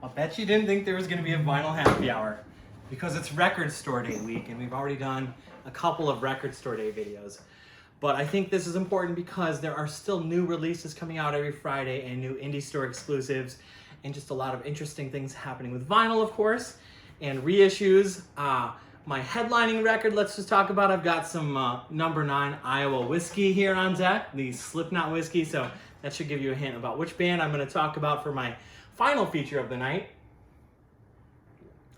I'll bet you didn't think there was going to be a vinyl happy hour because it's record store day week and we've already done a couple of record store day videos. But I think this is important because there are still new releases coming out every Friday and new indie store exclusives and just a lot of interesting things happening with vinyl, of course, and reissues. My headlining record, let's just talk about. I've got some number 9 Iowa whiskey here on deck, the Slipknot whiskey, so that should give you a hint about which band I'm going to talk about for my final feature of the night.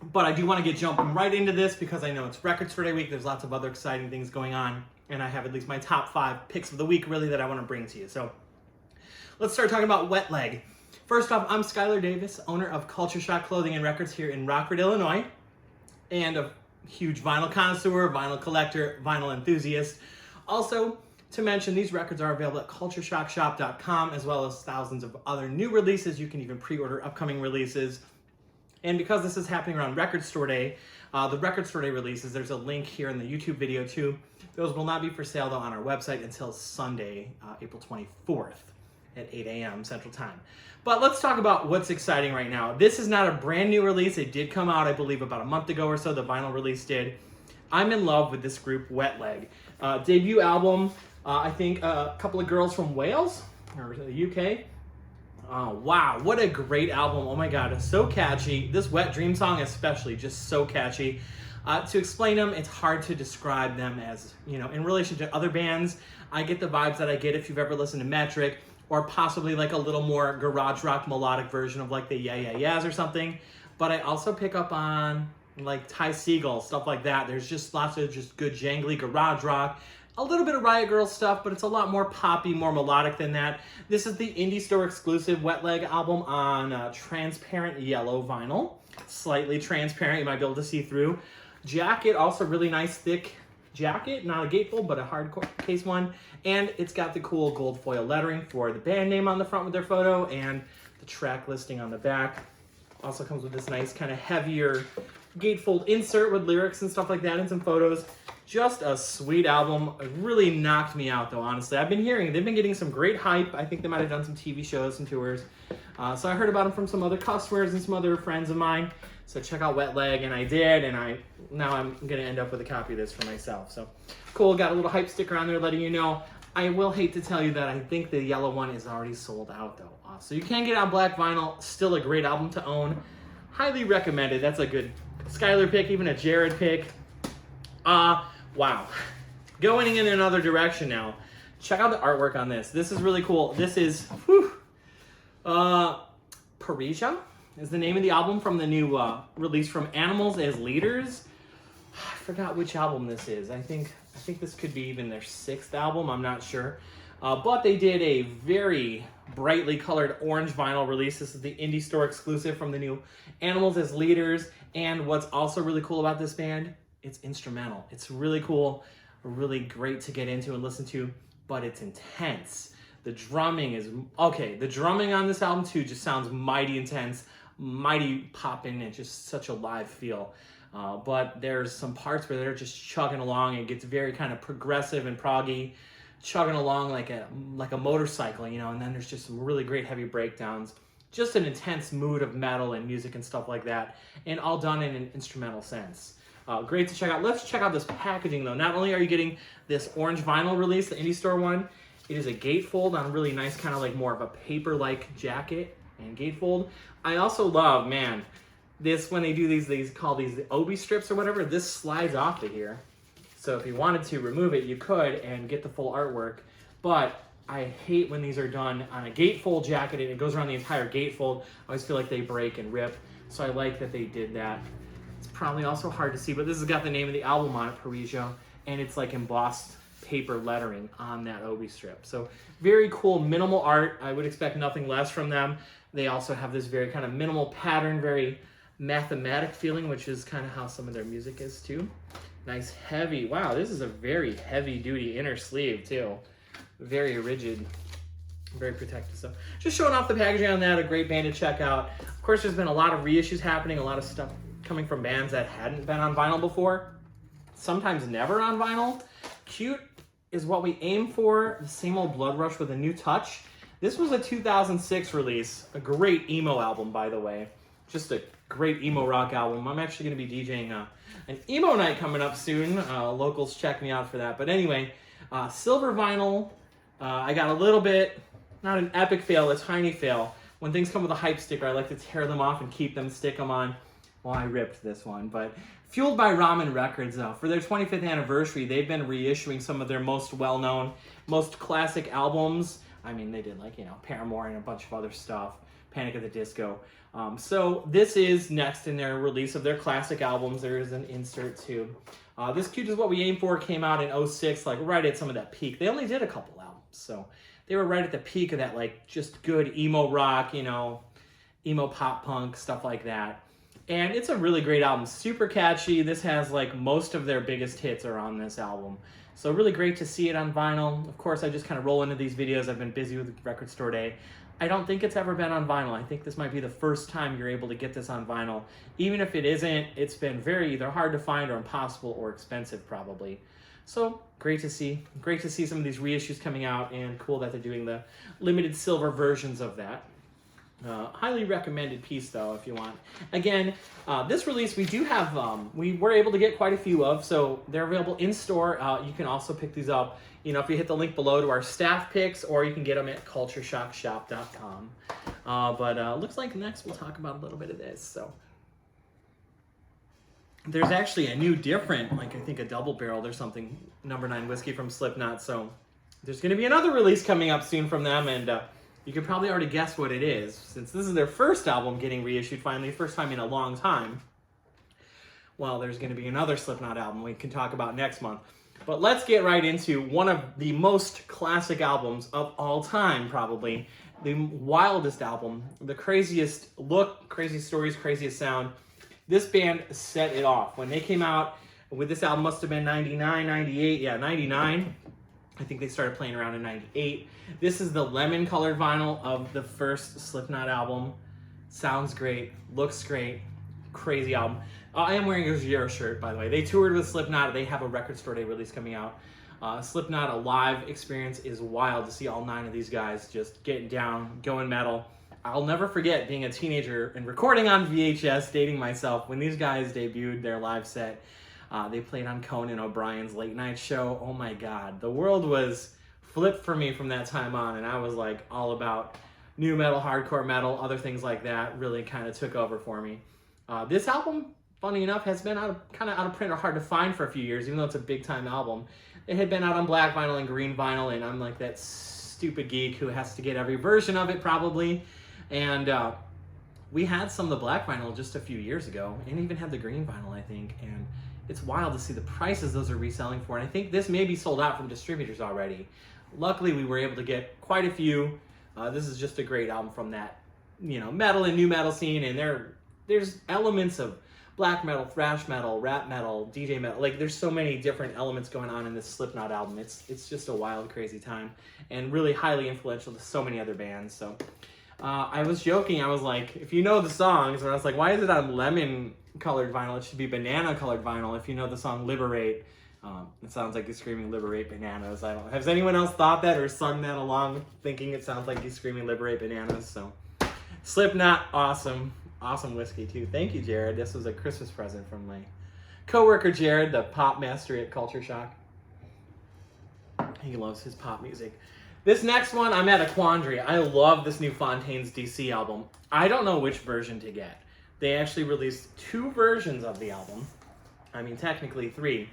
But I do want to get jumping right into this because I know it's Record Store Day week. There's lots of other exciting things going on, and I have at least my top 5 picks of the week really that I want to bring to you. So let's start talking about Wet Leg. First off, I'm Skylar Davis, owner of Culture Shock Clothing and Records here in Rockford, Illinois, and a huge vinyl connoisseur, vinyl collector, vinyl enthusiast. Also, to mention, these records are available at cultureshockshop.com as well as thousands of other new releases. You can even pre-order upcoming releases. And because this is happening around Record Store Day, the Record Store Day releases, there's a link here in the YouTube video too. Those will not be for sale though on our website until Sunday, April 24th at 8 a.m. Central Time. But let's talk about what's exciting right now. This is not a brand new release. It did come out, I believe, about a month ago or so. The vinyl release did. I'm in love with this group, Wet Leg. Debut album, I think a couple of girls from Wales or the UK. Wow, what a great album. Oh my God, it's so catchy. This Wet Dream song especially, just so catchy. To explain them, it's hard to describe them as, you know, in relation to other bands. I get the vibes that I get if you've ever listened to Metric, or possibly like a little more garage rock melodic version of like the Yeah Yeah Yeahs or something. But I also pick up on like Ty Segall, stuff like that. There's just lots of just good jangly garage rock. A little bit of Riot Girl stuff, but it's a lot more poppy, more melodic than that. This is the indie store exclusive Wet Leg album on transparent yellow vinyl. Slightly transparent, you might be able to see through. Jacket, also really nice thick jacket, not a gatefold, but a hard case one. And it's got the cool gold foil lettering for the band name on the front with their photo and the track listing on the back. Also comes with this nice kind of heavier gatefold insert with lyrics and stuff like that and some photos. Just a sweet album. It really knocked me out though, honestly. I've been hearing, they've been getting some great hype. I think they might have done some TV shows and tours. So I heard about them from some other customers and some other friends of mine. So check out Wet Leg, and I did, and now I'm gonna end up with a copy of this for myself. So cool, got a little hype sticker on there letting you know. I will hate to tell you that I think the yellow one is already sold out though. So you can get on black vinyl, still a great album to own. Highly recommended. That's a good Skylar pick, even a Jared pick. Wow. Going in another direction now. Check out the artwork on this. This is really cool. This is, Parisia is the name of the album from the new release from Animals as Leaders. I forgot which album this is. I think this could be even their 6th album. I'm not sure. But they did a very brightly colored orange vinyl release. This is the indie store exclusive from the new Animals as Leaders. And what's also really cool about this band, it's instrumental. It's really cool, really great to get into and listen to, but it's intense. The drumming is, okay, the drumming on this album too just sounds mighty intense, mighty poppin', and just such a live feel. But there's some parts where they're just chugging along. It gets very kind of progressive and proggy, chugging along like a motorcycle, you know, and then there's just some really great heavy breakdowns. Just an intense mood of metal and music and stuff like that, and all done in an instrumental sense. Great to check out. Let's check out this packaging though. Not only are you getting this orange vinyl release, the indie store one, it is a gatefold on a really nice kind of like more of a paper-like jacket and gatefold. I also love, man, this when they do these call these the obi strips or whatever, this slides off of here. So if you wanted to remove it, you could and get the full artwork. But I hate when these are done on a gatefold jacket and it goes around the entire gatefold. I always feel like they break and rip. So I like that they did that. It's probably also hard to see, but this has got the name of the album on it, Parisia, and it's like embossed paper lettering on that obi strip. So very cool, minimal art. I would expect nothing less from them. They also have this very kind of minimal pattern, very mathematic feeling, which is kind of how some of their music is too. Nice heavy, wow, this is a very heavy duty inner sleeve too. Very rigid, very protective stuff. Just showing off the packaging on that, a great band to check out. Of course, there's been a lot of reissues happening, a lot of stuff coming from bands that hadn't been on vinyl before, sometimes never on vinyl. Cute is what we aim for, the same old Blood Rush with a new touch. This was a 2006 release, a great emo album, by the way. just a great emo rock album. I'm actually going to be DJing an emo night coming up soon. Locals check me out for that. But anyway, silver vinyl. I got a little bit, not an epic fail, a tiny fail. When things come with a hype sticker, I like to tear them off and keep them, stick them on. Well, I ripped this one, but Fueled by Ramen Records, for their 25th anniversary, they've been reissuing some of their most well-known, most classic albums. I mean, they did like, Paramore and a bunch of other stuff, Panic at the Disco. So this is next in their release of their classic albums. There is an insert too. This Cute Is What We Aim For came out in 2006, like right at some of that peak. They only did a couple albums, so they were right at the peak of that, like just good emo rock, emo pop punk, stuff like that. And it's a really great album, super catchy. This has like most of their biggest hits are on this album. So really great to see it on vinyl. Of course, I just kind of roll into these videos. I've been busy with Record Store Day. I don't think it's ever been on vinyl. I think this might be the first time you're able to get this on vinyl. Even if it isn't, it's been very either hard to find or impossible or expensive probably. So great to see. Great to see some of these reissues coming out, and cool that they're doing the limited silver versions of that. Highly recommended piece though if you want. Again, this release we do have, we were able to get quite a few of, so they're available in store. You can also pick these up, if you hit the link below to our staff picks, or you can get them at cultureshockshop.com. But looks like next we'll talk about a little bit of this. So there's actually a new different, like I think a double barrel or something, No. 9 whiskey from Slipknot. So there's going to be another release coming up soon from them, and you can probably already guess what it is, since this is their first album getting reissued finally, first time in a long time. Well, there's going to be another Slipknot album we can talk about next month. But let's get right into one of the most classic albums of all time, probably. The wildest album, the craziest look, craziest stories, craziest sound. This band set it off. When they came out with this album, must have been 99, 98, yeah, 99. I think they started playing around in 98. This is the lemon-colored vinyl of the first Slipknot album. Sounds great, looks great, crazy album. I am wearing a Zero shirt, by the way. They toured with Slipknot. They have a Record Store Day release coming out. Slipknot, a live experience, is wild to see all 9 of these guys just getting down, going metal. I'll never forget being a teenager and recording on VHS, dating myself, when these guys debuted their live set. They played on Conan O'Brien's late night show. Oh my God, the world was flipped for me from that time on, and I was like all about new metal, hardcore metal, other things like that. Really kind of took over for me. This album, funny enough, has been kind of out of print or hard to find for a few years, even though it's a big time album. It had been out on black vinyl and green vinyl, and I'm like that stupid geek who has to get every version of it probably. And we had some of the black vinyl just a few years ago, and even had the green vinyl, I think. And it's wild to see the prices those are reselling for. And I think this may be sold out from distributors already. Luckily, we were able to get quite a few. This is just a great album from that, metal and new metal scene. And there's elements of black metal, thrash metal, rap metal, DJ metal. Like there's so many different elements going on in this Slipknot album. It's just a wild, crazy time, and really highly influential to so many other bands. So I was joking. I was like, if you know the songs, and I was like, why is it on lemon-colored vinyl? It should be banana-colored vinyl. If you know the song Liberate, it sounds like he's screaming Liberate Bananas. Has anyone else thought that or sung that along, thinking it sounds like he's screaming Liberate Bananas? So Slipknot, awesome whiskey too. Thank you, Jared. This was a Christmas present from my coworker Jared, the pop master at Culture Shock. He loves his pop music. This next one, I'm at a quandary. I love this new Fontaines D.C. album. I don't know which version to get. They actually released 2 versions of the album. I mean, technically 3.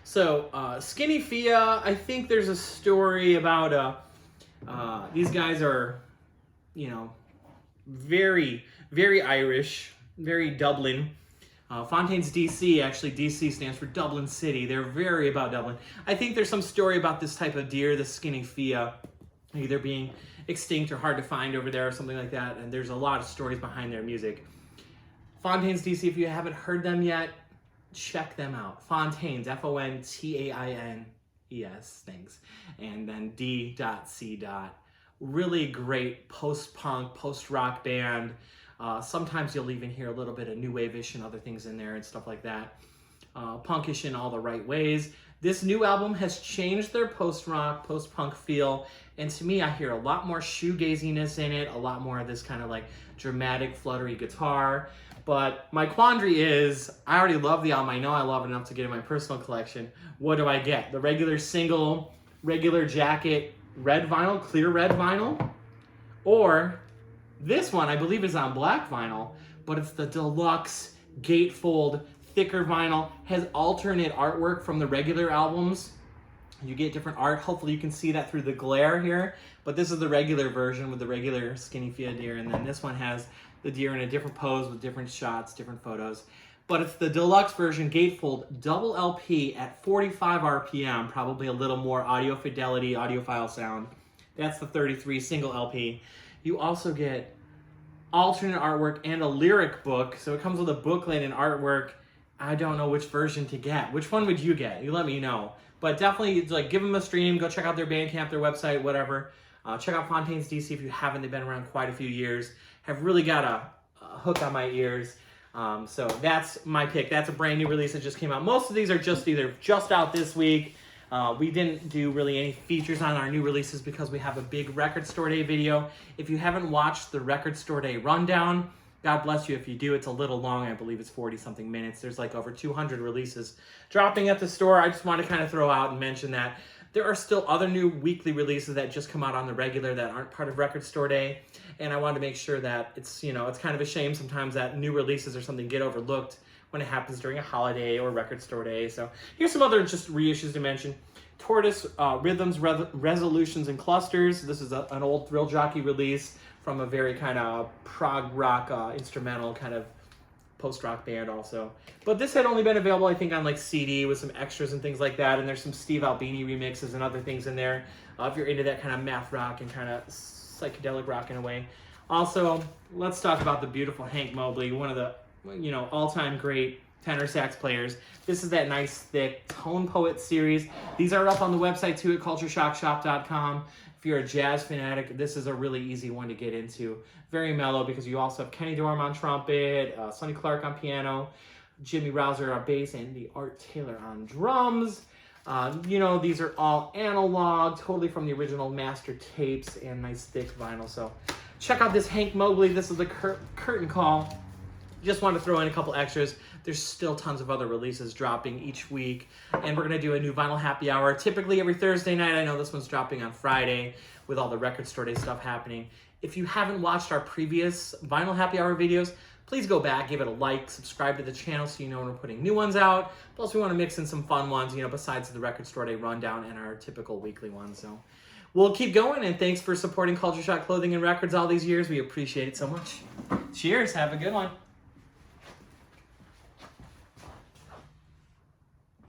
So, Skinny Fia, I think there's a story about these guys are, very, very Irish, very Dublin. Fontaines D.C., actually D.C. stands for Dublin City. They're very about Dublin. I think there's some story about this type of deer, the Skinny Fia, either being extinct or hard to find over there or something like that. And there's a lot of stories behind their music. Fontaines D.C., if you haven't heard them yet, check them out. Fontaines, Fontaines, thanks. And then D.C. Really great post-punk, post-rock band. Sometimes you'll even hear a little bit of new wave-ish and other things in there and stuff like that. Punkish in all the right ways. This new album has changed their post-rock, post-punk feel, and to me, I hear a lot more shoegaziness in it, a lot more of this kind of like dramatic, fluttery guitar. But my quandary is, I already love the album. I know I love it enough to get in my personal collection. What do I get? The regular single, regular jacket, red vinyl, clear red vinyl? Or this one, I believe, is on black vinyl, but it's the deluxe gatefold, thicker vinyl, has alternate artwork from the regular albums. You get different art. Hopefully you can see that through the glare here, but this is the regular version with the regular skinny Fia deer, and then this one has the deer in a different pose with different shots, different photos. But it's the deluxe version, gatefold, double LP at 45 RPM, probably a little more audio fidelity, audiophile sound. That's the 33 single LP. You also get alternate artwork and a lyric book, so it comes with a booklet and artwork. I don't know which version to get. Which one would you get? You let me know. But definitely, like, give them a stream. Go check out their Bandcamp, their website, whatever. Check out Fontaines D.C. if you haven't. They've been around quite a few years. Have really got a hook on my ears. So that's my pick. That's a brand new release that just came out. Most of these are just either just out this week. We didn't do really any features on our new releases because we have a big Record Store Day video. If you haven't watched the Record Store Day rundown, God bless you if you do. It's a little long. I believe it's 40-something minutes. There's like over 200 releases dropping at the store. I just want to kind of throw out and mention that there are still other new weekly releases that just come out on the regular that aren't part of Record Store Day. And I wanted to make sure that it's, you know, it's kind of a shame sometimes that new releases or something get overlooked when it happens during a holiday or Record Store Day. So here's some other just reissues to mention. Tortoise, Rhythms, Resolutions, and Clusters. This is an old Thrill Jockey release from a very kind of prog rock instrumental kind of post-rock band also. But this had only been available, I think, on like CD with some extras and things like that. And there's some Steve Albini remixes and other things in there if you're into that kind of math rock and kind of psychedelic rock in a way. Also, let's talk about the beautiful Hank Mobley, one of the, you know, all-time great tenor sax players. This is that nice, thick Tone Poet series. These are up on the website too at cultureshockshop.com. If you're a jazz fanatic, this is a really easy one to get into. Very mellow because you also have Kenny Dorham on trumpet, Sonny Clark on piano, Jimmy Rouser on bass, and the Art Taylor on drums. You know, these are all analog, totally from the original master tapes and nice thick vinyl. So check out this Hank Mobley. This is the curtain call. Just wanted to throw in a couple extras. There's still tons of other releases dropping each week. And we're going to do a new Vinyl Happy Hour, typically every Thursday night. I know this one's dropping on Friday with all the Record Store Day stuff happening. If you haven't watched our previous Vinyl Happy Hour videos, please go back, give it a like, subscribe to the channel so you know when we're putting new ones out. Plus, we want to mix in some fun ones, you know, besides the Record Store Day rundown and our typical weekly ones. So we'll keep going, and thanks for supporting Culture Shock Clothing and Records all these years. We appreciate it so much. Cheers. Have a good one.